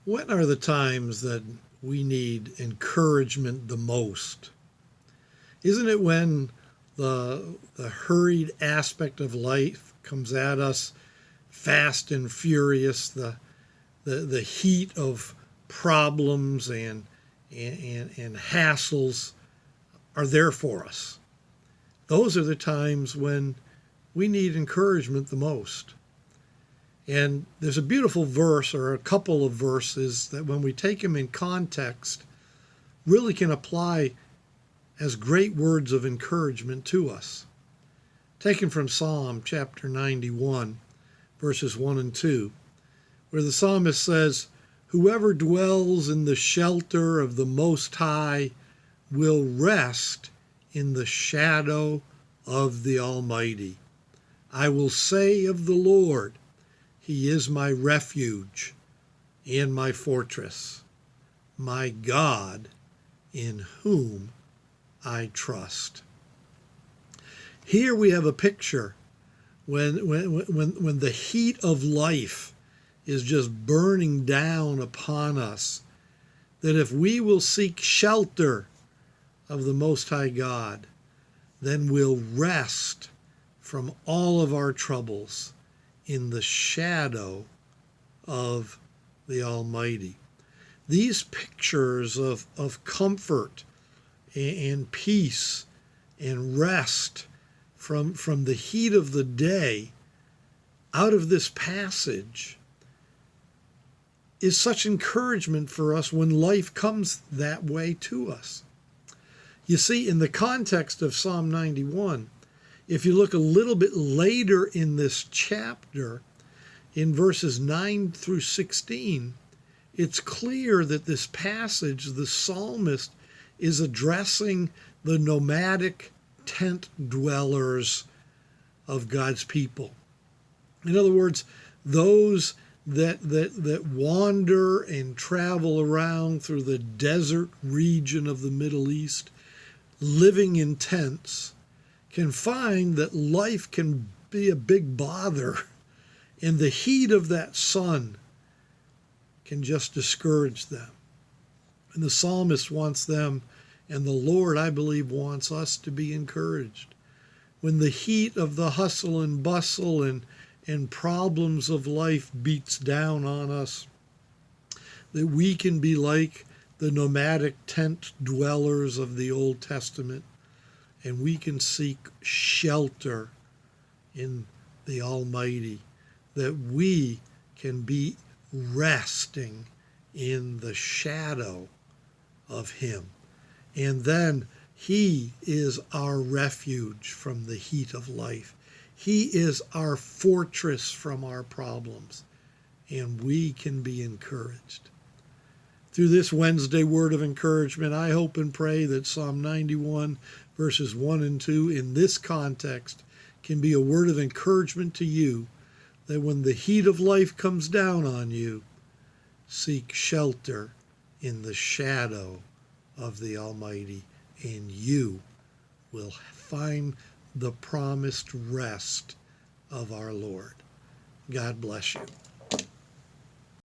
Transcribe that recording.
When are the times that we need encouragement the most? Isn't it when the hurried aspect of life comes at us fast and furious, the heat of problems and hassles are there for us? Those are the times when we need encouragement the most. And there's a beautiful verse, or a couple of verses, that when we take them in context really can apply as great words of encouragement to us. Taken from Psalm chapter 91, verses 1 and 2, where the psalmist says, "Whoever dwells in the shelter of the Most High will rest in the shadow of the Almighty. I will say of the Lord, He is my refuge and my fortress, my God in whom I trust." Here we have a picture when the heat of life is just burning down upon us, that if we will seek shelter of the Most High God, then we'll rest from all of our troubles in the shadow of the Almighty. These pictures of comfort and peace and rest from the heat of the day out of this passage is such encouragement for us when life comes that way to us. You see, in the context of Psalm 91, if you look a little bit later in this chapter, in verses 9 through 16, it's clear that this passage, the psalmist is addressing the nomadic tent dwellers of God's people. In other words, those that wander and travel around through the desert region of the Middle East, living in tents, can find that life can be a big bother, and the heat of that sun can just discourage them. And the psalmist wants them, and the Lord, I believe, wants us to be encouraged. When the heat of the hustle and bustle and problems of life beats down on us, that we can be like the nomadic tent dwellers of the Old Testament, and we can seek shelter in the Almighty, that we can be resting in the shadow of Him. And then He is our refuge from the heat of life. He is our fortress from our problems, and we can be encouraged. Through this Wednesday word of encouragement, I hope and pray that Psalm 91 verses 1 and 2 in this context can be a word of encouragement to you, that when the heat of life comes down on you, seek shelter in the shadow of the Almighty, and you will find the promised rest of our Lord. God bless you.